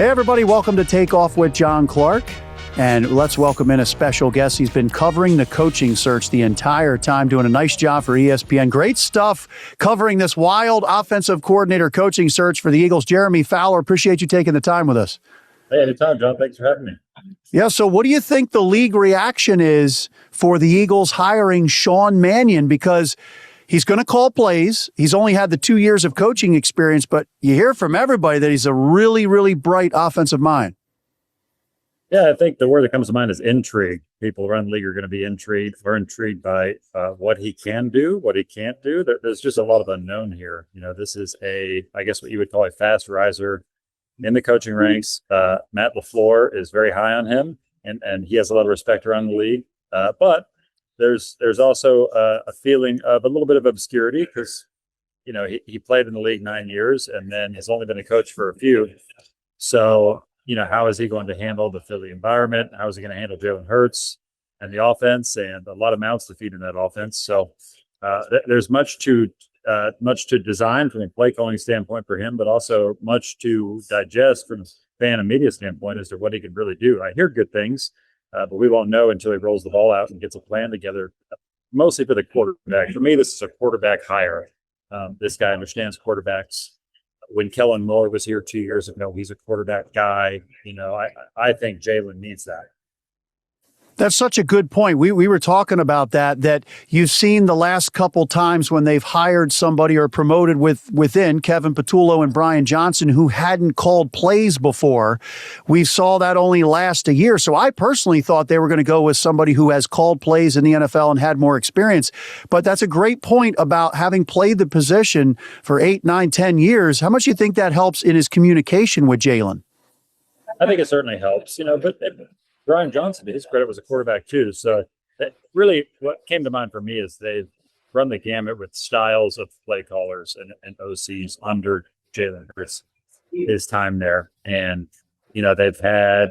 Hey, everybody. Welcome to Takeoff with John Clark. And let's welcome in a special guest. He's been covering the coaching search the entire time, doing a nice job for ESPN. Great stuff covering this wild offensive coordinator coaching search for the Eagles. Jeremy Fowler, appreciate you taking the time with us. Hey, anytime, John. Thanks for having me. Yeah, so what do you think the league reaction is for the Eagles hiring Sean Mannion? Because he's going to call plays. He's only had the 2 years of coaching experience, but you hear from everybody that he's a really, really bright offensive mind. Yeah, I think the word that comes to mind is intrigue. People around the league are going to be intrigued. We're intrigued by what he can do, what he can't do. There's just a lot of unknown here. You know, this is I guess what you would call a fast riser in the coaching ranks. Matt LaFleur is very high on him, and he has a lot of respect around the league. But there's also a feeling of a little bit of obscurity because, you know, he played in the league 9 years and then has only been a coach for a few. So, you know, how is he going to handle the Philly environment? How is he going to handle Jalen Hurts and the offense, and a lot of mouths to feed in that offense? So there's much to design from a play calling standpoint for him, but also much to digest from a fan and media standpoint as to what he can really do. I hear good things, but we won't know until he rolls the ball out and gets a plan together, mostly for the quarterback. For me, this is a quarterback hire. This guy understands quarterbacks. When Kellen Moore was here 2 years ago, he's a quarterback guy. You know, I think Jalen needs that. That's such a good point. We were talking about that you've seen the last couple times when they've hired somebody or promoted within Kevin Patullo and Brian Johnson who hadn't called plays before. We saw that only last a year. So I personally thought they were going to go with somebody who has called plays in the NFL and had more experience. But that's a great point about having played the position for 8, 9, 10 years. How much do you think that helps in his communication with Jalen? I think it certainly helps, you know, but Brian Johnson, to his credit, was a quarterback too. So that really what came to mind for me is they've run the gamut with styles of play callers and OCs under Jalen Hurts his time there. And, you know, they've had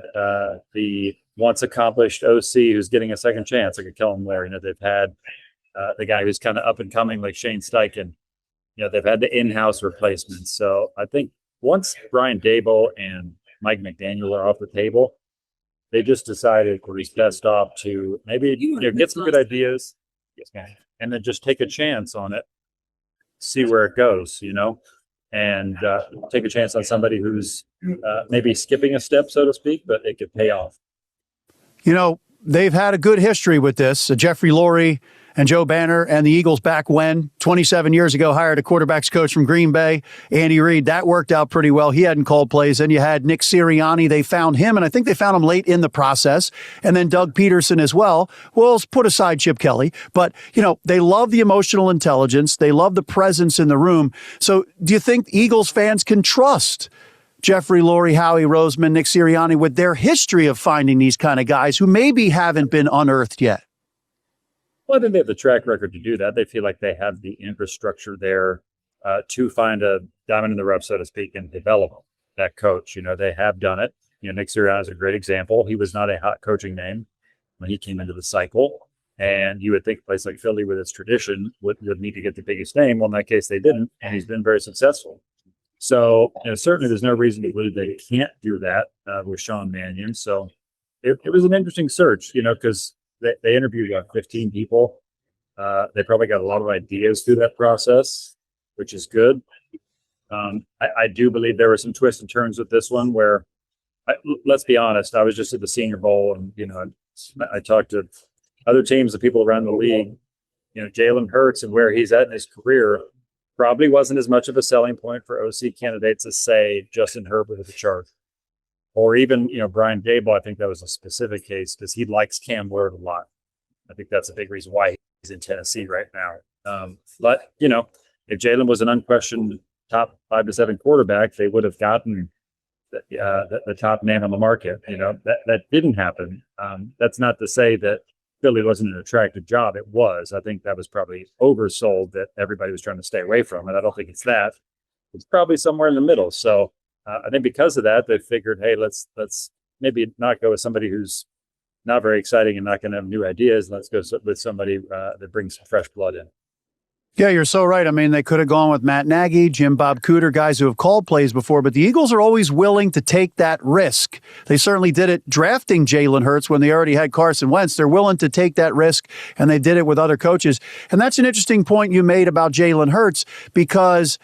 the once accomplished OC who's getting a second chance, like a Kellen Moore. You know, they've had the guy who's kind of up and coming, like Shane Steichen. You know, they've had the in-house replacements. So I think once Brian Daboll and Mike McDaniel are off the table, they just decided that he's best off to maybe get some good ideas and then just take a chance on it, see where it goes, you know, and take a chance on somebody who's maybe skipping a step, so to speak, but it could pay off. You know, they've had a good history with this. Jeffrey Lurie and Joe Banner and the Eagles back when 27 years ago hired a quarterbacks coach from Green Bay, Andy Reid. That worked out pretty well. He hadn't called plays. Then you had Nick Sirianni. They found him, and I think they found him late in the process. And then Doug Peterson as well. Well, let's put aside Chip Kelly. But, you know, they love the emotional intelligence. They love the presence in the room. So do you think Eagles fans can trust Jeffrey Lurie, Howie Roseman, Nick Sirianni with their history of finding these kind of guys who maybe haven't been unearthed yet? Well, I think they have the track record to do that. They feel like they have the infrastructure there to find a diamond in the rough, so to speak, and develop that coach. You know, they have done it. You know, Nick Sirianni is a great example. He was not a hot coaching name when he came into the cycle. And you would think a place like Philly with its tradition would need to get the biggest name. Well, in that case, they didn't, and he's been very successful. So, you know, certainly there's no reason to believe they can't do that with Sean Mannion. So it was an interesting search, you know, because they interviewed 15 people. They probably got a lot of ideas through that process, which is good. I do believe there were some twists and turns with this one where, let's be honest, I was just at the Senior Bowl and, you know, I talked to other teams and people around the league. You know, Jalen Hurts and where he's at in his career probably wasn't as much of a selling point for OC candidates as, say, Justin Herbert at the chart. Or even, you know, Brian Daboll. I think that was a specific case because he likes Cam Ward a lot. I think that's a big reason why he's in Tennessee right now. But, you know, if Jalen was an unquestioned top 5 to 7 quarterback, they would have gotten the top name on the market. You know, that didn't happen. That's not to say that Philly wasn't an attractive job. It was. I think that was probably oversold that everybody was trying to stay away from. And I don't think it's that. It's probably somewhere in the middle. So I think because of that, they figured, hey, let's maybe not go with somebody who's not very exciting and not going to have new ideas. Let's go with somebody that brings some fresh blood in. Yeah, you're so right. I mean, they could have gone with Matt Nagy, Jim Bob Cooter, guys who have called plays before, but the Eagles are always willing to take that risk. They certainly did it drafting Jalen Hurts when they already had Carson Wentz. They're willing to take that risk, and they did it with other coaches. And that's an interesting point you made about Jalen Hurts, because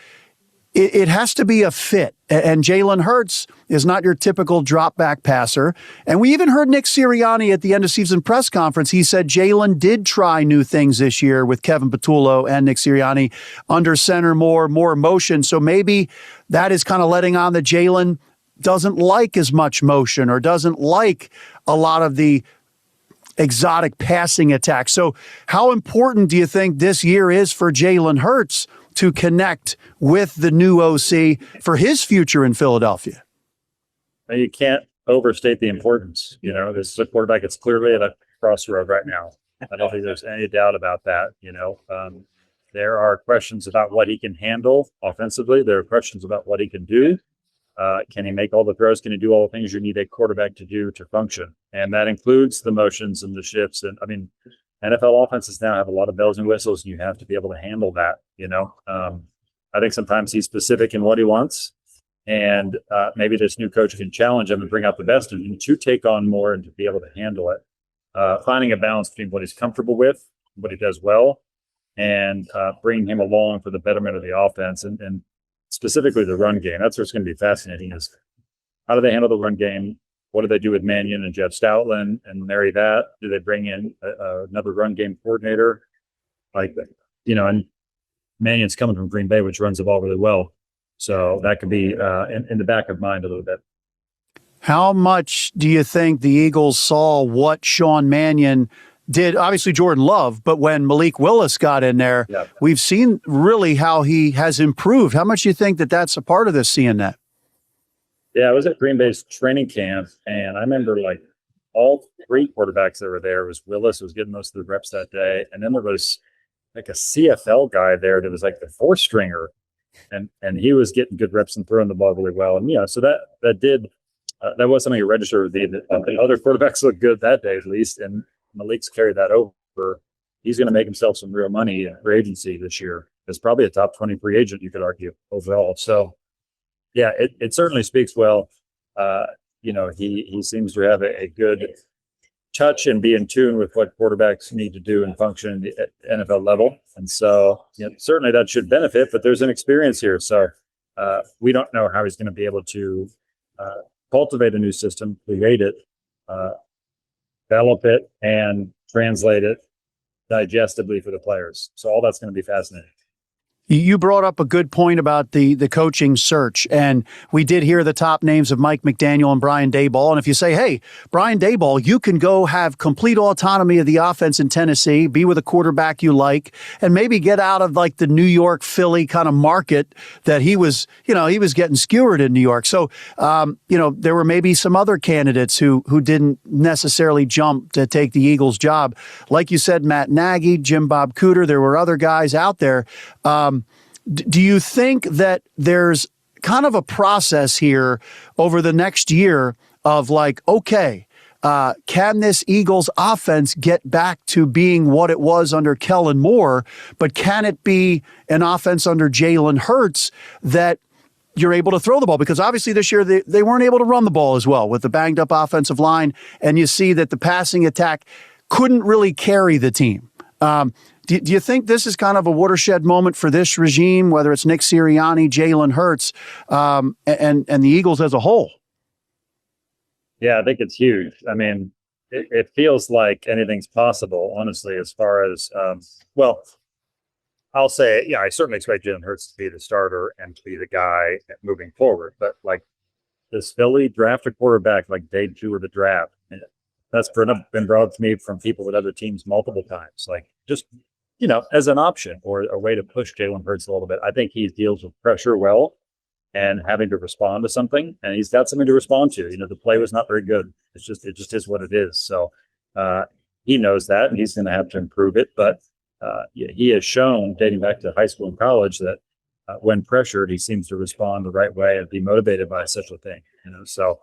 it has to be a fit. And Jalen Hurts is not your typical drop back passer. And we even heard Nick Sirianni at the end of season press conference. He said Jalen did try new things this year with Kevin Patullo and Nick Sirianni, under center more motion. So maybe that is kind of letting on that Jalen doesn't like as much motion or doesn't like a lot of the exotic passing attacks. So how important do you think this year is for Jalen Hurts to connect with the new OC for his future in Philadelphia? You can't overstate the importance. This is a quarterback that's clearly at a crossroad right now. I don't think there's any doubt about that. There are questions about what he can handle offensively. There are questions about what he can do. Can he make all the throws? Can he do all the things you need a quarterback to do to function? And that includes the motions and the shifts. And I mean, NFL offenses now have a lot of bells and whistles, and you have to be able to handle that. I think sometimes he's specific in what he wants, and maybe this new coach can challenge him and bring out the best in him to take on more and to be able to handle it. Finding a balance between what he's comfortable with, what he does well, and bringing him along for the betterment of the offense and specifically the run game. That's what's going to be fascinating, is how do they handle the run game? What do they do with Mannion and Jeff Stoutland and marry that? Do they bring in another run game coordinator? And Mannion's coming from Green Bay, which runs the ball really well. So that could be in the back of mind a little bit. How much do you think the Eagles saw what Sean Mannion did? Obviously Jordan Love, but when Malik Willis got in there, we've seen really how he has improved. How much do you think that that's a part of this, seeing that? Yeah, I was at Green Bay's training camp, and I remember all three quarterbacks that were there. Was Willis was getting most of the reps that day, and then there was a CFL guy there that was the fourth stringer, and he was getting good reps and throwing the ball really well. And so that did that was something you registered with the other quarterbacks looked good that day at least, and Malik's carried that over. He's going to make himself some real money in free agency this year. It's probably a top 20 free agent, you could argue, overall. So. Yeah, it certainly speaks well. He seems to have a good touch and be in tune with what quarterbacks need to do and function at the NFL level. And so certainly that should benefit, but there's an experience here. So we don't know how he's going to be able to cultivate a new system, create it, develop it, and translate it digestibly for the players. So all that's going to be fascinating. You brought up a good point about the coaching search, and we did hear the top names of Mike McDaniel and Brian Daboll. And if you say, hey, Brian Daboll, you can go have complete autonomy of the offense in Tennessee, be with a quarterback you like, and maybe get out of the New York, Philly kind of market that he was getting skewered in New York. So, there were maybe some other candidates who didn't necessarily jump to take the Eagles job. Like you said, Matt Nagy, Jim Bob Cooter, there were other guys out there. Do you think that there's kind of a process here over the next year of can this Eagles offense get back to being what it was under Kellen Moore, but can it be an offense under Jalen Hurts that you're able to throw the ball? Because obviously this year they weren't able to run the ball as well with the banged up offensive line, and you see that the passing attack couldn't really carry the team. Do you think this is kind of a watershed moment for this regime, whether it's Nick Sirianni, Jalen Hurts, and the Eagles as a whole? Yeah, I think it's huge. I mean, it feels like anything's possible, honestly, as far as, I'll say, I certainly expect Jalen Hurts to be the starter and to be the guy moving forward. But does Philly draft a quarterback day 2 of the draft? That's been brought to me from people with other teams multiple times. Just as an option or a way to push Jalen Hurts a little bit. I think he deals with pressure well and having to respond to something, and he's got something to respond to. The play was not very good. It just is what it is. So he knows that, and he's going to have to improve it. But he has shown, dating back to high school and college, that when pressured, he seems to respond the right way and be motivated by such a thing. So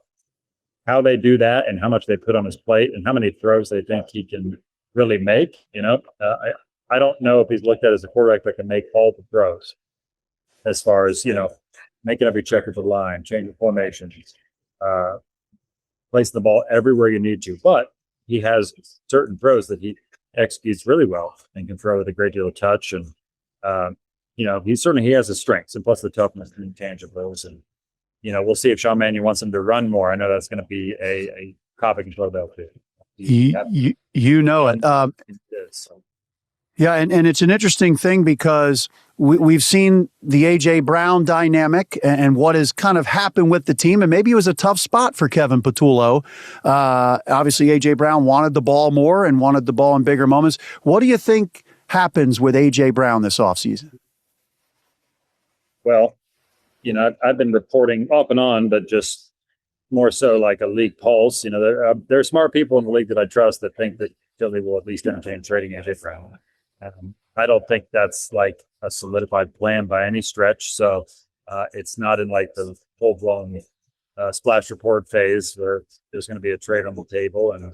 how they do that and how much they put on his plate and how many throws they think he can really make, I don't know if he's looked at as a quarterback that can make all the throws as far as, making every check of the line, changing formations, placing the ball everywhere you need to. But he has certain throws that he executes really well and can throw with a great deal of touch. And, he has his strengths and plus the toughness and intangibles. And, we'll see if Sean Mannion wants him to run more. I know that's going to be a topic in Philadelphia. You know it. Yeah, and it's an interesting thing because we've seen the A.J. Brown dynamic and what has kind of happened with the team, and maybe it was a tough spot for Kevin Patullo. Obviously, A.J. Brown wanted the ball more and wanted the ball in bigger moments. What do you think happens with A.J. Brown this offseason? Well, I've been reporting off and on, but just more so like a league pulse. There are smart people in the league that I trust that think that Philly will at least entertain trading A.J. Brown. I don't think that's like a solidified plan by any stretch. So it's not in like the full-blown splash report phase where there's going to be a trade on the table. And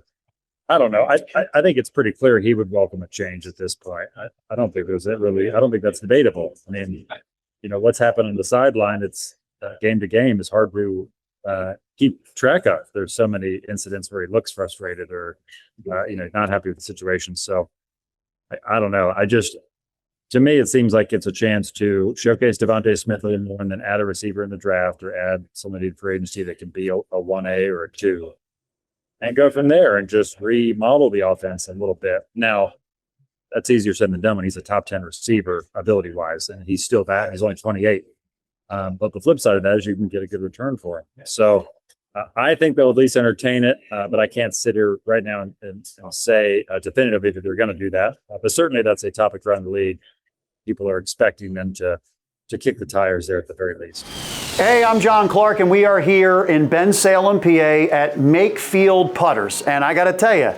I don't know. I think it's pretty clear he would welcome a change at this point. I don't think I don't think that's debatable. I mean, what's happened on the sideline, it's game to game is hard to keep track of. There's so many incidents where he looks frustrated or, not happy with the situation. So I don't know. To me, it seems like it's a chance to showcase Devontae Smith a little more and then add a receiver in the draft or add somebody to free agency that can be a 1A or a 2 and go from there and just remodel the offense a little bit. Now, that's easier said than done when he's a top 10 receiver ability wise, and he's still that. He's only 28. But the flip side of that is you can get a good return for him. So I think they'll at least entertain it, but I can't sit here right now and say definitively that they're going to do that. But certainly that's a topic around the league. People are expecting them to kick the tires there at the very least. Hey, I'm John Clark, and we are here in Bensalem, PA at Makefield Putters. And I got to tell you,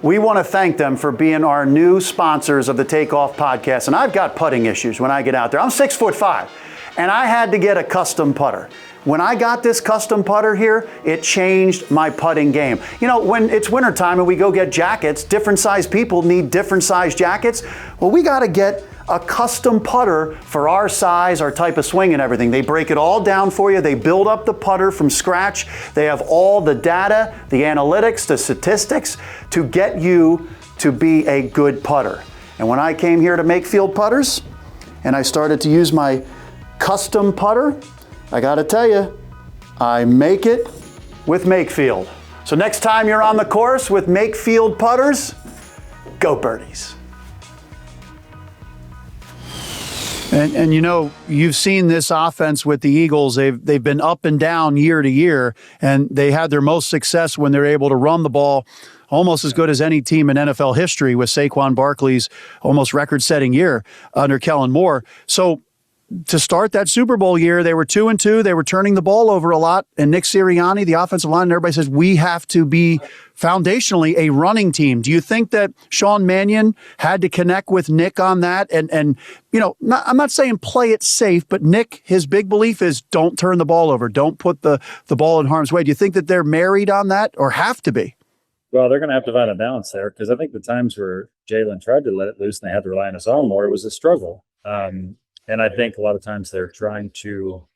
we want to thank them for being our new sponsors of the Takeoff Podcast. And I've got putting issues when I get out there. I'm 6'5", and I had to get a custom putter. When I got this custom putter here, it changed my putting game. When it's wintertime and we go get jackets, different size people need different size jackets. Well, we got to get a custom putter for our size, our type of swing and everything. They break it all down for you. They build up the putter from scratch. They have all the data, the analytics, the statistics to get you to be a good putter. And when I came here to Makefield Putters and I started to use my custom putter, I got to tell you, I make it with Makefield. So next time you're on the course with Makefield Putters, go birdies. And you've seen this offense with the Eagles. They've been up and down year to year, and they had their most success when they're able to run the ball almost as good as any team in NFL history with Saquon Barkley's almost record-setting year under Kellen Moore. So to start that Super Bowl year, they were 2-2. They were turning the ball over a lot. And Nick Sirianni, the offensive line, and everybody says, we have to be foundationally a running team. Do you think that Sean Mannion had to connect with Nick on that? And I'm not saying play it safe, but Nick, his big belief is don't turn the ball over. Don't put the ball in harm's way. Do you think that they're married on that or have to be? Well, they're going to have to find a balance there because I think the times where Jalen tried to let it loose and they had to rely on his arm more, it was a struggle. And I think a lot of times they're trying to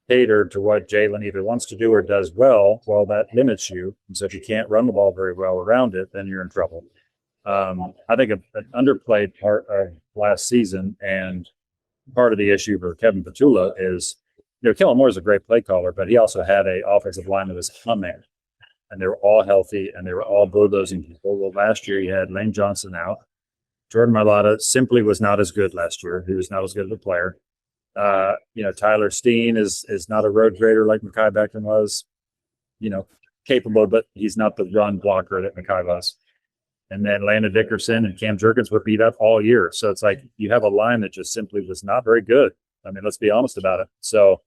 cater to what Jalen either wants to do or does well. Well, that limits you. And so if you can't run the ball very well around it, then you're in trouble. I think an underplayed part of last season and part of the issue for Kevin Patullo is, Kellen Moore is a great play caller, but he also had an offensive line that was humming. And they were all healthy and they were all bulldozing people. Well, last year you had Lane Johnson out. Jordan Mailata simply was not as good last year. He was not as good of a player. Tyler Steen is not a road grader like Mekhi Becton was, capable, but he's not the run blocker that Mekhi was. And then Landon Dickerson and Cam Jerkins were beat up all year. So it's like you have a line that just simply was not very good. I mean, let's be honest about it. So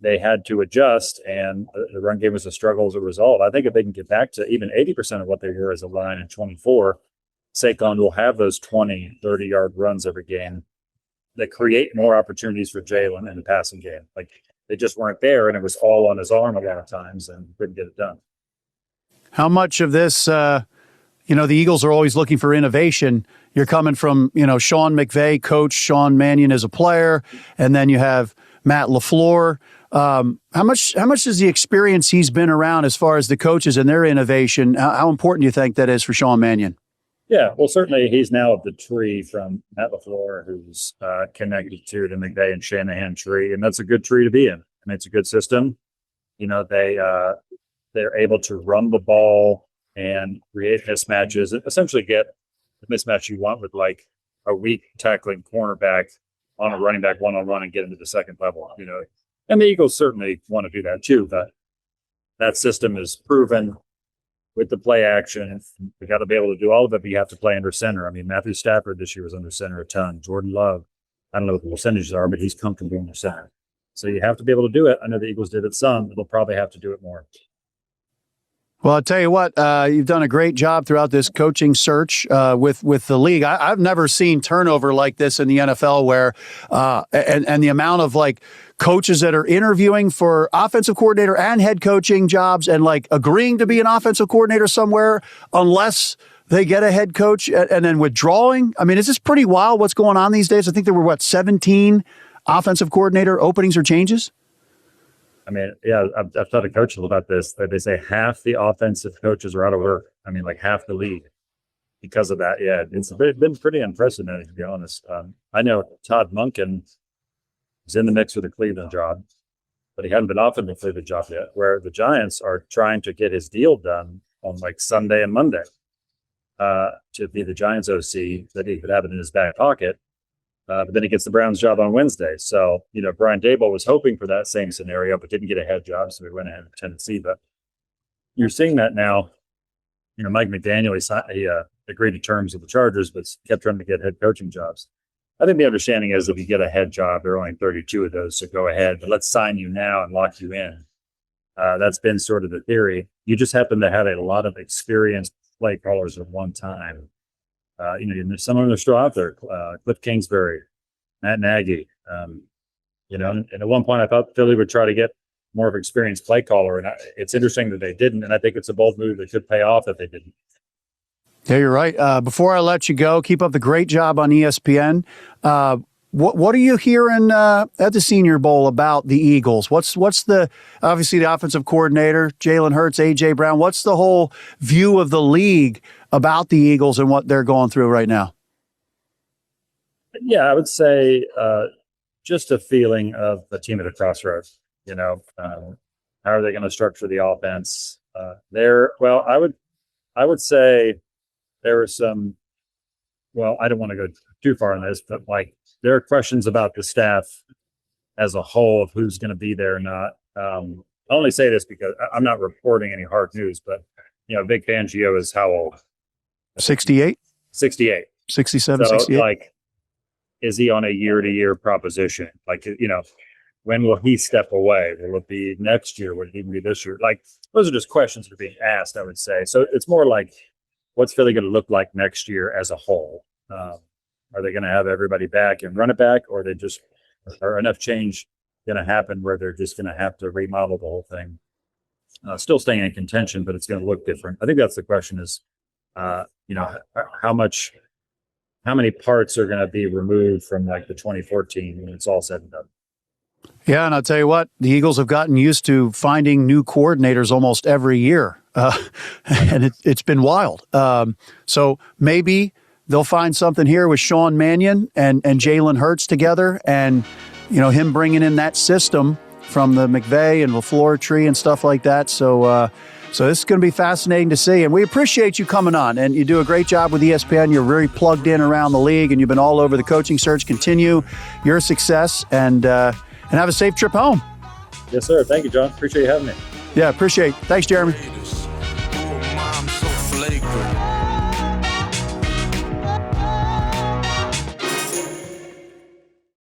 they had to adjust, and the run game was a struggle as a result. I think if they can get back to even 80% of what they're here as a line in 24, Saquon will have those 20, 30-yard runs every game that create more opportunities for Jalen in the passing game. Like, they just weren't there, and it was all on his arm a lot of times and couldn't get it done. How much of this, the Eagles are always looking for innovation. You're coming from, Sean McVay, coach, Sean Mannion as a player, and then you have Matt LaFleur. How much is the experience he's been around as far as the coaches and their innovation? How important do you think that is for Sean Mannion? Yeah, well, certainly he's now of the tree from Matt LaFleur, who's connected to the McVay and Shanahan tree, and that's a good tree to be in. I mean, it's a good system. They're able to run the ball and create mismatches, and essentially get the mismatch you want with like a weak tackling cornerback on a running back one-on-one and get into the second level. And the Eagles certainly want to do that too, but that system is proven with the play action. We got to be able to do all of it, but you have to play under center. I mean, Matthew Stafford this year was under center a ton. Jordan Love, I don't know what the percentages are, but he's comfortable under center. So you have to be able to do it. I know the Eagles did it some. They'll probably have to do it more. Well, I'll tell you what, you've done a great job throughout this coaching search with the league. I've never seen turnover like this in the NFL where and the amount of like coaches that are interviewing for offensive coordinator and head coaching jobs and like agreeing to be an offensive coordinator somewhere unless they get a head coach and then withdrawing. I mean, is this pretty wild what's going on these days? I think there were, 17 offensive coordinator openings or changes? I mean, yeah, I've talked to coaches about this. They say half the offensive coaches are out of work. I mean, like half the league because of that. Yeah, it's been pretty unprecedented, to be honest. I know Todd Monken is in the mix for the Cleveland job, but he hadn't been offered the Cleveland job yet, where the Giants are trying to get his deal done on like Sunday and Monday to be the Giants OC, that he could have it in his back pocket. But then he gets the Browns job on Wednesday. So, Brian Daboll was hoping for that same scenario, but didn't get a head job. So he went ahead to Tennessee. But you're seeing that now. Mike McDaniel, he agreed to terms with the Chargers, but kept trying to get head coaching jobs. I think the understanding is if you get a head job, there are only 32 of those. So go ahead, but let's sign you now and lock you in. That's been sort of the theory. You just happen to have a lot of experienced play callers at one time. Some of them are still out there. Cliff Kingsbury, Matt Nagy. And at one point I thought Philly would try to get more of an experienced play caller, and it's interesting that they didn't. And I think it's a bold move that could pay off if they didn't. Yeah, you're right. Before I let you go, keep up the great job on ESPN. What are you hearing at the Senior Bowl about the Eagles? What's obviously the offensive coordinator, Jalen Hurts, A.J. Brown? What's the whole view of the league about the Eagles and what they're going through right now? Yeah, I would say just a feeling of a team at a crossroads. How are they going to structure the offense? I would say there are some. Well, I don't want to go too far on this, but like there are questions about the staff as a whole of who's going to be there or not. I only say this because I'm not reporting any hard news, but Vic Fangio is how old? 68? 68. 67, so, 68. Like, is he on a year-to-year proposition? Like, when will he step away? Will it be next year? Will it even be this year? Like, those are just questions that are being asked, I would say. So it's more like, what's Philly going to look like next year as a whole? Are they going to have everybody back and run it back, or are enough change going to happen where they're just going to have to remodel the whole thing? Still staying in contention, but it's going to look different. I think that's the question is, how many parts are going to be removed from like the 2014 when it's all said and done? Yeah, and I'll tell you what, the Eagles have gotten used to finding new coordinators almost every year, and it's been wild. So maybe they'll find something here with Sean Mannion and Jalen Hurts together, and him bringing in that system from the McVay and LaFleur tree and stuff like that. So this is going to be fascinating to see, and we appreciate you coming on. And you do a great job with ESPN. You're very plugged in around the league, and you've been all over the coaching search. Continue your success, and have a safe trip home. Yes, sir. Thank you, John. Appreciate you having me. Yeah, appreciate it. Thanks, Jeremy.